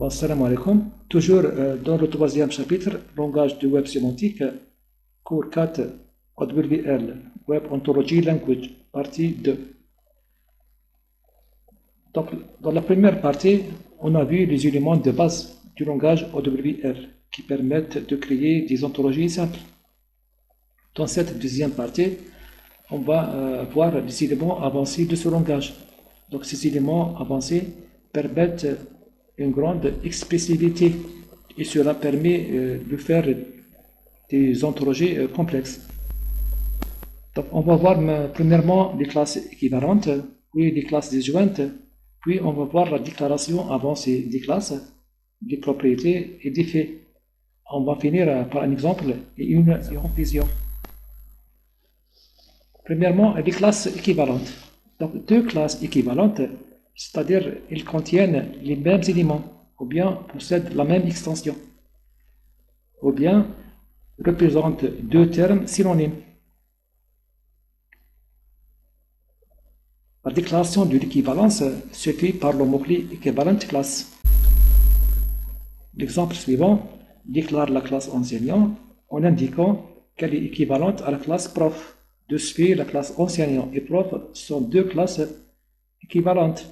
Bon, salam alaikum. Toujours dans le troisième chapitre, langage de web sémantique, cours 4, OWL, Web Ontology Language, partie 2. Donc, dans la première partie, on a vu les éléments de base du langage OWL qui permettent de créer des ontologies simples. Dans cette deuxième partie, on va voir les éléments avancés de ce langage. Donc, ces éléments avancés permettent une grande expressivité et cela permet de faire des ontologies complexes. Donc, on va voir premièrement les classes équivalentes, puis les classes disjointes, puis on va voir la déclaration avancée des classes, des propriétés et des faits. On va finir par un exemple et une conclusion. Premièrement, les classes équivalentes. Donc, deux classes équivalentes, c'est-à-dire elles contiennent les mêmes éléments, ou bien possèdent la même extension, ou bien représentent deux termes synonymes. La déclaration de l'équivalence se fait par le mot-clé equivalent class. L'exemple suivant déclare la classe enseignant en indiquant qu'elle est équivalente à la classe prof. De ce fait, la classe enseignant et prof sont deux classes équivalentes.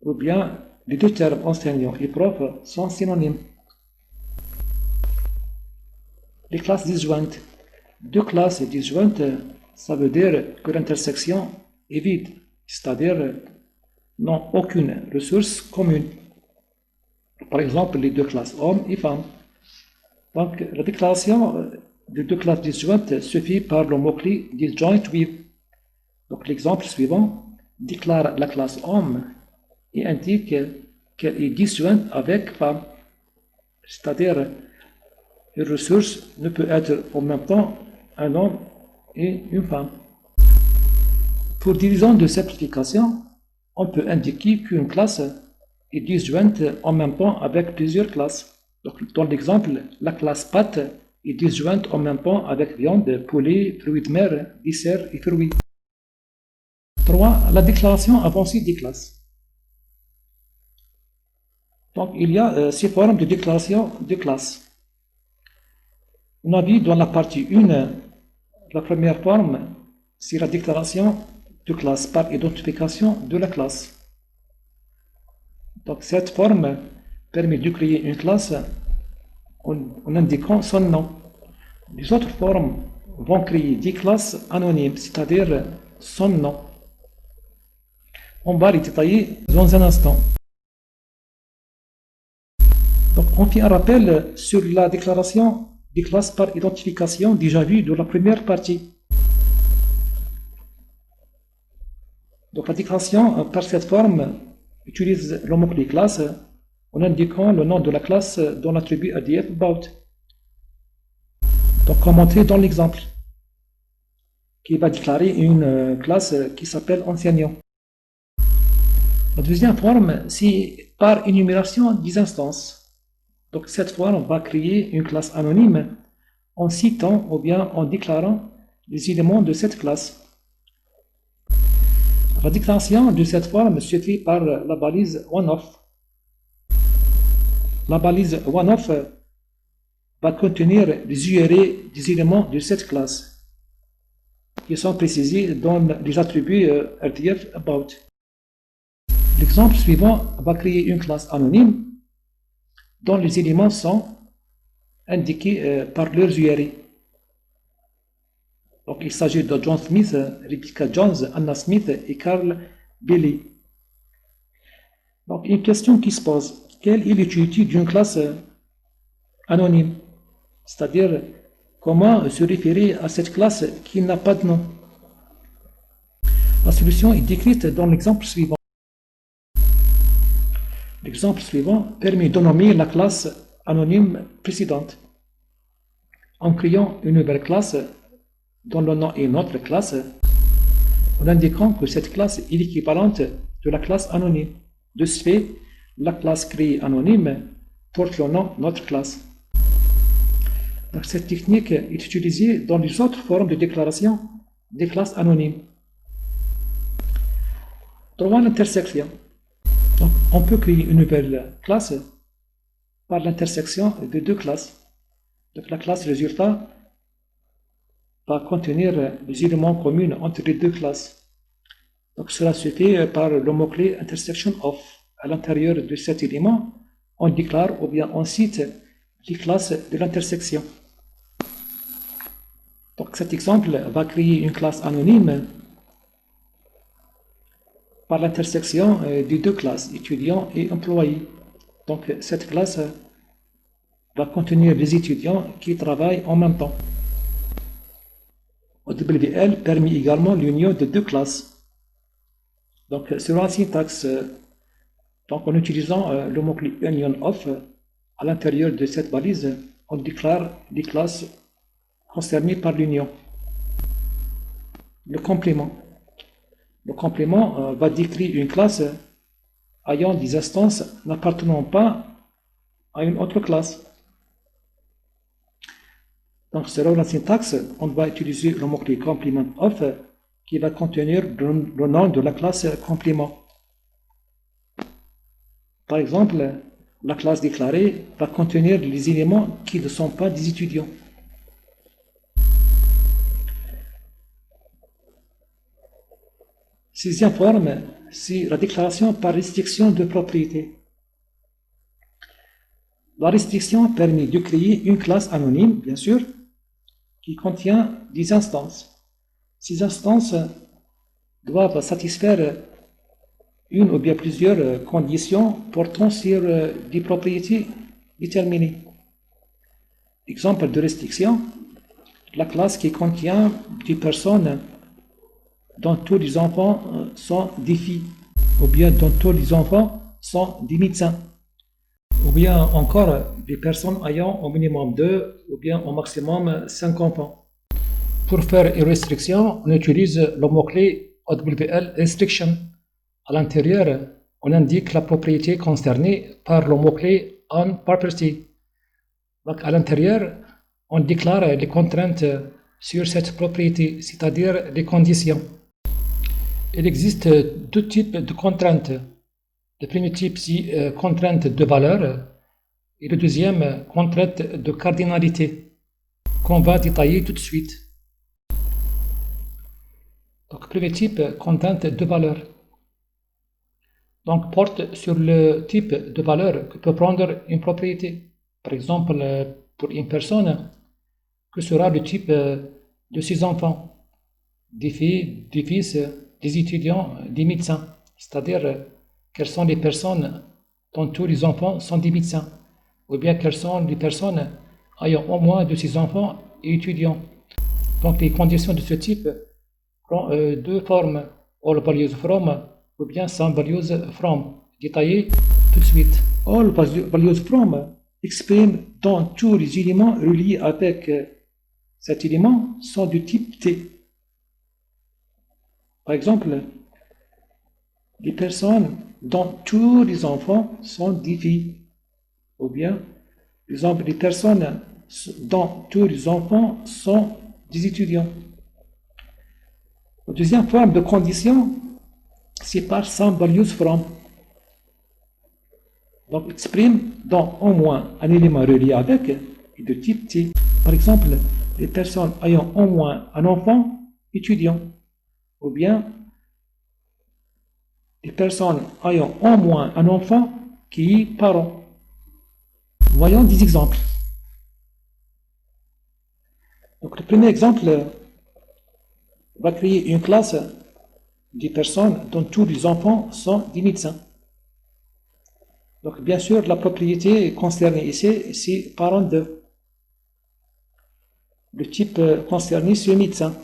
Ou bien, les deux termes enseignant et prof sont synonymes. Les classes disjointes. Deux classes disjointes, ça veut dire que l'intersection est vide, c'est-à-dire n'ont aucune ressource commune. Par exemple, les deux classes hommes et femmes. Donc, la déclaration de deux classes disjointes se fait par le mot-clé disjoint with. Donc, l'exemple suivant déclare la classe homme et indique qu'elle est disjointe avec femme. C'est-à-dire, une ressource ne peut être en même temps un homme et une femme. Pour des raisons de simplification, on peut indiquer qu'une classe est disjointe en même temps avec plusieurs classes. Donc, dans l'exemple, la classe pâte est disjointe en même temps avec viande, poulet, fruits de mer, dessert et fruits. 3. La déclaration avancée des classes. Donc, il y a 6 formes de déclaration de classes. On a vu dans la partie 1, la première forme, c'est la déclaration de classe par identification de la classe. Donc, cette forme permet de créer une classe en indiquant son nom. Les autres formes vont créer des classes anonymes, c'est-à-dire son nom. On va les détailler dans un instant. Donc, on fait un rappel sur la déclaration des classes par identification déjà vue de la première partie. Donc, la déclaration par cette forme utilise le mot-clé classe en indiquant le nom de la classe dans l'attribut ADF about. Donc, comme montré dans l'exemple, qui va déclarer une classe qui s'appelle enseignant. La deuxième forme, c'est par énumération des instances. Donc, cette forme va créer une classe anonyme en citant ou bien en déclarant les éléments de cette classe. La déclaration de cette forme se fait par la balise OneOff. La balise OneOff va contenir les URL des éléments de cette classe qui sont précisés dans les attributs RDF about. L'exemple suivant va créer une classe anonyme dont les éléments sont indiqués par leurs URL. Donc, il s'agit de John Smith, Rebecca Jones, Anna Smith et Carl Bailey. Donc, une question qui se pose, quelle est l'utilité d'une classe anonyme? C'est-à-dire, comment se référer à cette classe qui n'a pas de nom? La solution est décrite dans l'exemple suivant. L'exemple suivant permet de nommer la classe anonyme précédente en créant une nouvelle classe dont le nom est notre classe, en indiquant que cette classe est l'équivalente de la classe anonyme. De ce fait, la classe créée anonyme porte le nom notre classe. Donc, cette technique est utilisée dans les autres formes de déclaration des classes anonymes. 3. L'intersection. Donc, on peut créer une nouvelle classe par l'intersection de deux classes. Donc, la classe résultat va contenir les éléments communs entre les deux classes. Donc, cela se fait par le mot-clé intersection of. À l'intérieur de cet élément, on déclare ou bien on cite les classes de l'intersection. Donc, cet exemple va créer une classe anonyme par l'intersection des deux classes, étudiants et employés. Donc, cette classe va contenir les étudiants qui travaillent en même temps. OWL permet également l'union de deux classes. Donc, selon la syntaxe, donc en utilisant le mot-clé union of, à l'intérieur de cette balise, on déclare les classes concernées par l'union. Le complément. Le complément va décrire une classe ayant des instances n'appartenant pas à une autre classe. Donc, selon la syntaxe, on va utiliser le mot-clé complement of qui va contenir le nom de la classe complément. Par exemple, la classe déclarée va contenir les éléments qui ne sont pas des étudiants. Sixième forme, c'est la déclaration par restriction de propriété. La restriction permet de créer une classe anonyme, bien sûr, qui contient des instances. Ces instances doivent satisfaire une ou bien plusieurs conditions portant sur des propriétés déterminées. Exemple de restriction, la classe qui contient des personnes dont tous les enfants sont des filles, ou bien dont tous les enfants sont des médecins, ou bien encore des personnes ayant au minimum 2 ou bien au maximum 5 enfants. Pour faire une restriction, on utilise le mot-clé OWL restriction. À l'intérieur, on indique la propriété concernée par le mot-clé on property. Donc à l'intérieur, on déclare les contraintes sur cette propriété, c'est-à-dire les conditions. Il existe deux types de contraintes. Le premier type, c'est contrainte de valeur et le deuxième, contrainte de cardinalité, qu'on va détailler tout de suite. Donc, premier type, contrainte de valeur. Donc, porte sur le type de valeur que peut prendre une propriété. Par exemple, pour une personne, que sera le type de ses enfants, des filles, des fils, des étudiants, des médecins. C'est-à-dire, quelles sont les personnes dont tous les enfants sont des médecins, ou bien quelles sont les personnes ayant au moins de ces enfants et étudiants. Donc, les conditions de ce type prennent deux formes, all values from ou bien some values from, détaillées tout de suite. All values from exprime dans tous les éléments reliés avec cet élément sont du type T. Par exemple, les personnes dont tous les enfants sont des filles, ou bien, par exemple, les personnes dont tous les enfants sont des étudiants. La deuxième forme de condition, c'est par some values from. Donc, exprime dans au moins un élément relié avec et de type T. Par exemple, les personnes ayant au moins un enfant étudiant, ou bien les personnes ayant au moins un enfant qui est parent. Voyons des exemples. Donc, le premier exemple va créer une classe des personnes dont tous les enfants sont des médecins. Donc, bien sûr, la propriété concernée ici, c'est parent de. Le type concerné, c'est médecin.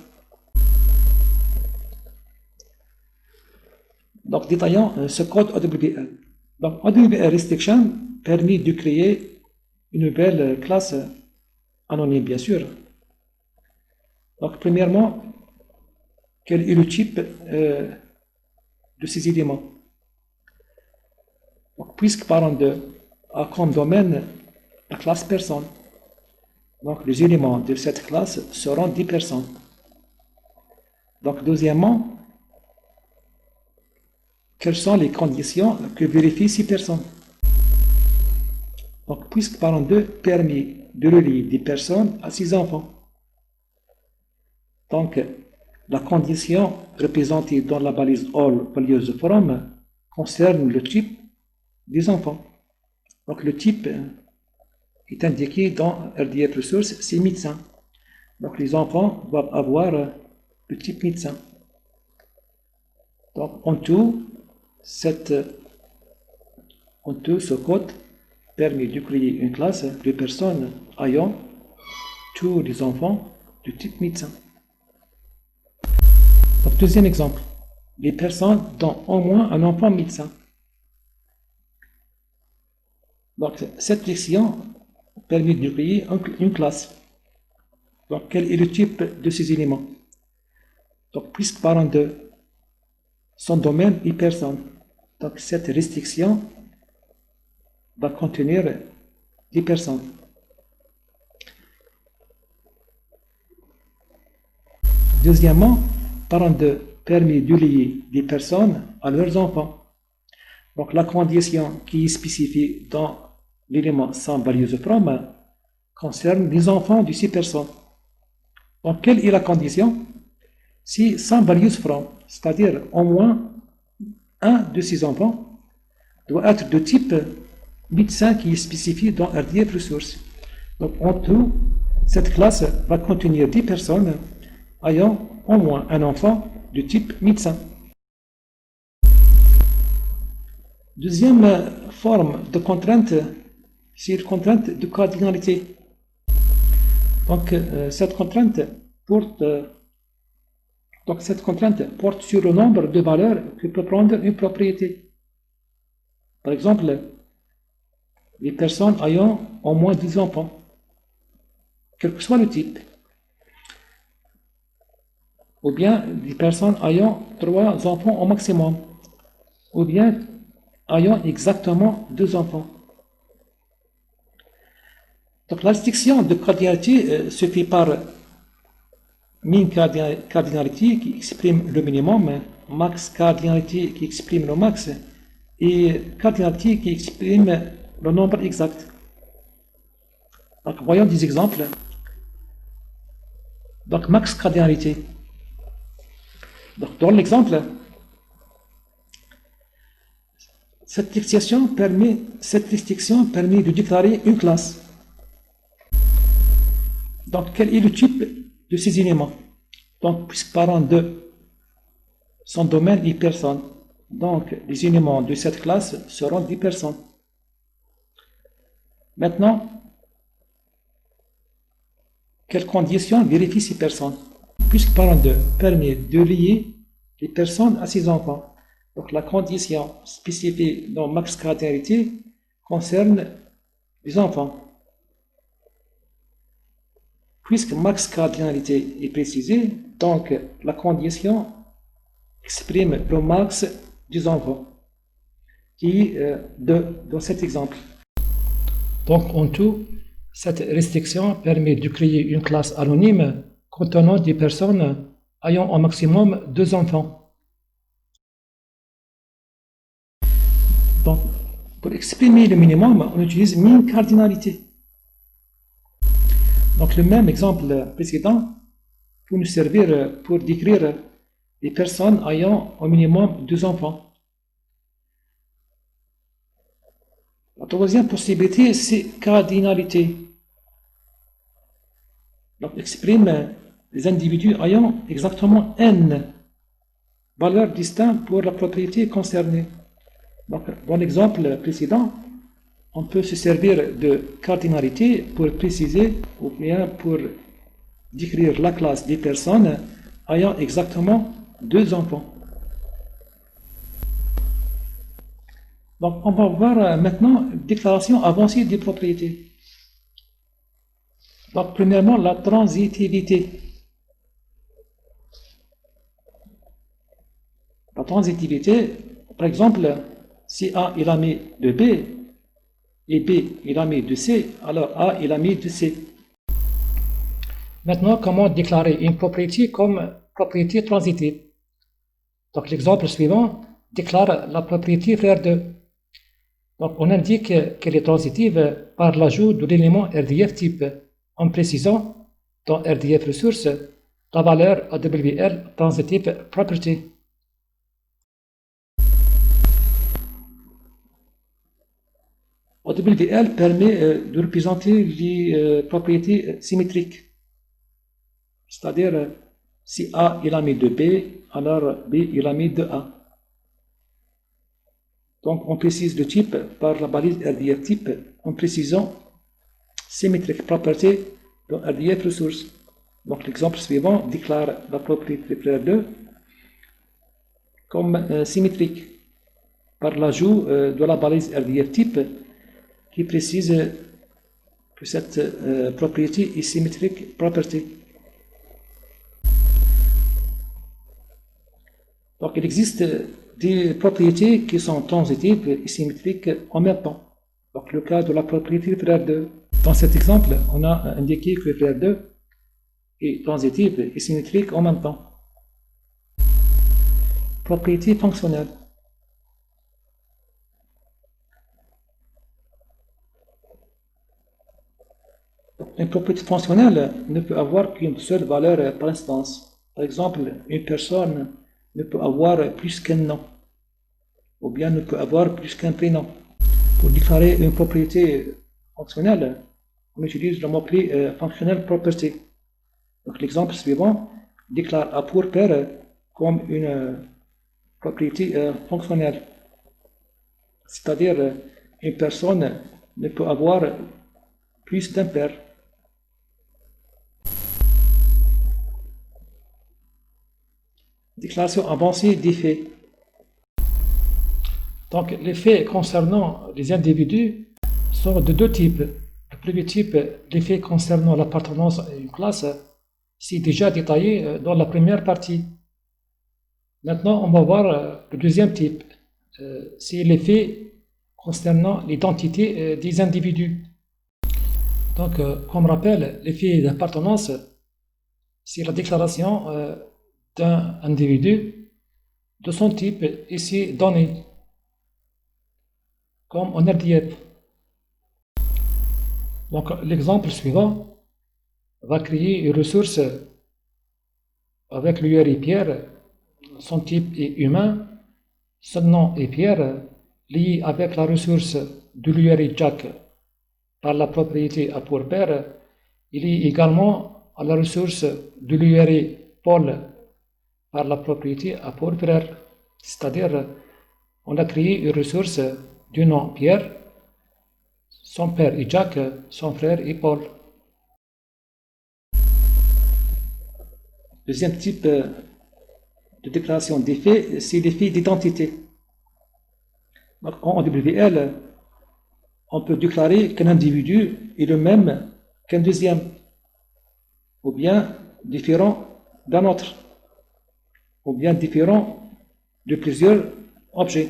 Donc, détaillons ce code OWL. Donc, OWL restriction permet de créer une nouvelle classe anonyme, bien sûr. Donc, premièrement, quel est le type de ces éléments? Donc, puisque parent de a comme domaine la classe personne, donc les éléments de cette classe seront des personnes. Donc, deuxièmement, quelles sont les conditions que vérifient ces personnes. Donc, puisque parent 2 permet de relier des personnes à 6 enfants. Donc, la condition représentée dans la balise all valieuse from concerne le type des enfants. Donc, le type est indiqué dans RDF Resources, c'est médecin. Donc, les enfants doivent avoir le type médecin. Donc, en tout, ce code permet de créer une classe de personnes ayant tous les enfants du type médecin. Donc, deuxième exemple, les personnes dont au moins un enfant médecin. Donc, cette section permet de créer une classe. Donc, quel est le type de ces éléments? Donc, puisque parent de son domaine est personne. Donc, cette restriction va contenir des personnes. Deuxièmement, parent de permet de lier des personnes à leurs enfants. Donc, la condition qui est spécifiée dans l'élément sans value from concerne les enfants de ces personnes. Donc, quelle est la condition? Si sans value from, c'est-à-dire au moins un de ces enfants doit être de type médecin qui est spécifié dans RDF Resources. Donc, en tout, cette classe va contenir des personnes ayant au moins un enfant de type médecin. Deuxième forme de contrainte, c'est une contrainte de cardinalité. Donc, cette contrainte porte sur le nombre de valeurs que peut prendre une propriété. Par exemple, les personnes ayant au moins 10 enfants, quel que soit le type. Ou bien les personnes ayant 3 enfants au maximum. Ou bien ayant exactement 2 enfants. Donc la restriction de cardinalité se fait par min cardinalité qui exprime le minimum, max cardinalité qui exprime le max, et cardinalité qui exprime le nombre exact. Donc voyons des exemples. Donc max cardinalité. Donc dans l'exemple, cette restriction permet de déclarer une classe. Donc quel est le type de ces éléments? Donc puisque parent de son domaine est personne, donc les éléments de cette classe seront des personnes. Maintenant, quelles conditions vérifient ces personnes? Puisque parent de permet de lier les personnes à ses enfants. Donc la condition spécifiée dans max cardinalité concerne les enfants. Puisque max cardinalité est précisée, donc la condition exprime le max des enfants qui est dans cet exemple. Donc en tout, cette restriction permet de créer une classe anonyme contenant des personnes ayant au maximum 2 enfants. Donc, pour exprimer le minimum, on utilise min cardinalité. Donc, le même exemple précédent peut nous servir pour décrire les personnes ayant au minimum 2 enfants. La troisième possibilité, c'est cardinalité. Donc, exprime les individus ayant exactement n valeurs distinctes pour la propriété concernée. Donc, dans l'exemple précédent, on peut se servir de cardinalité pour préciser ou bien pour décrire la classe des personnes ayant exactement 2 enfants. Donc, on va voir maintenant déclaration avancée des propriétés. Donc, premièrement, la transitivité. La transitivité, par exemple, si A est l'ami de B et B est l'ami de C, alors A est l'ami de C. Maintenant, comment déclarer une propriété comme propriété transitive? Donc, l'exemple suivant déclare la propriété frère de. Donc, on indique qu'elle est transitive par l'ajout de l'élément RDF type, en précisant dans RDF ressources la valeur AWL transitive property. AWL permet de représenter les propriétés symétriques. C'est-à-dire, si A est l'ami de B, alors B est l'ami de A. Donc, on précise le type par la balise RDF type en précisant symmetric property dans RDF resource. Donc, l'exemple suivant déclare la propriété frère 2 comme symétrique par l'ajout de la balise RDF type qui précise que cette propriété est symmetric property. Donc, il existe des propriétés qui sont transitives et symétriques en même temps. Donc, le cas de la propriété frère 2. Dans cet exemple, on a indiqué que frère 2 est transitive et symétrique en même temps. Propriété fonctionnelle. Une propriété fonctionnelle ne peut avoir qu'une seule valeur par instance. Par exemple, une personne ne peut avoir plus qu'un nom, ou bien ne peut avoir plus qu'un prénom. Pour déclarer une propriété fonctionnelle, on utilise le mot-clé functional property. Donc l'exemple suivant déclare A pour pair comme une propriété fonctionnelle. C'est-à-dire, une personne ne peut avoir plus d'un pair. Déclaration avancée des faits. Donc, les faits concernant les individus sont de deux types. Le premier type, les faits concernant l'appartenance à une classe, c'est déjà détaillé dans la première partie. Maintenant, on va voir le deuxième type. C'est les faits concernant l'identité des individus. Donc, comme rappel, les faits d'appartenance, c'est la déclaration d'un individu de son type ici donné, comme en RDF. Donc, l'exemple suivant va créer une ressource avec l'URI Pierre, son type est humain, son nom est Pierre, lié avec la ressource de l'URI Jack par la propriété A pour pair, il est également à la ressource de l'URI Paul par la propriété A pour frère. C'est-à-dire, on a créé une ressource du nom Pierre, son père est Jack, son frère est Paul. Deuxième type de déclaration des faits, c'est les faits d'identité. En WL, on peut déclarer qu'un individu est le même qu'un deuxième, ou bien différent d'un autre, ou bien différent de plusieurs objets.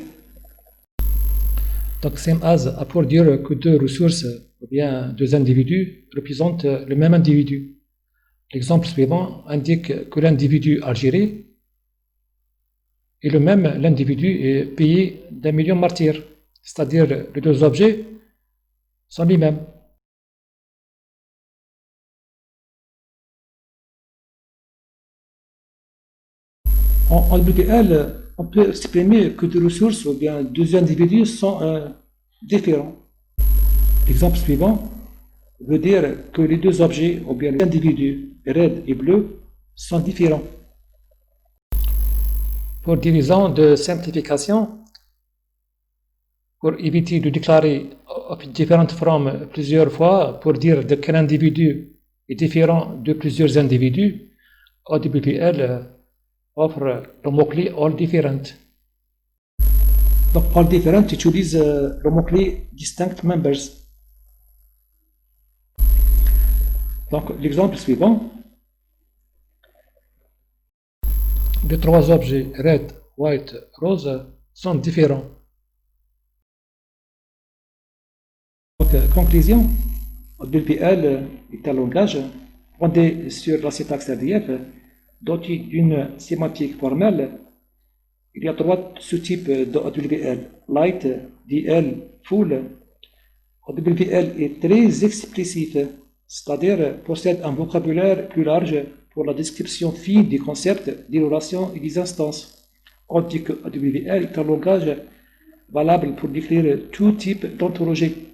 Donc, same as a pour dire que deux ressources, ou bien deux individus, représentent le même individu. L'exemple suivant indique que l'individu algérien est le même, l'individu est payé d'1 million martyrs, c'est-à-dire les deux objets sont les mêmes. En WL, on peut exprimer que deux ressources ou bien deux individus sont différents. L'exemple suivant veut dire que les deux objets ou bien les individus red et bleu sont différents. Pour des raisons de simplification, pour éviter de déclarer différentes formes plusieurs fois pour dire qu'un individu est différent de plusieurs individus, AWL offre le mot-clé All Different. Donc, All Different utilise le mot-clé Distinct Members. Donc, l'exemple suivant, les trois objets red, white, rose sont différents. Donc, conclusion, WPL est un langage fondé sur la syntaxe RDF, doté d'une sémantique formelle Il y a trois sous-types de AWL. Light, DL, Full. AWL est très explicite, c'est-à-dire possède un vocabulaire plus large pour la description fine des concepts, des relations et des instances. On dit que AWL est un langage valable pour décrire tout type d'ontologie.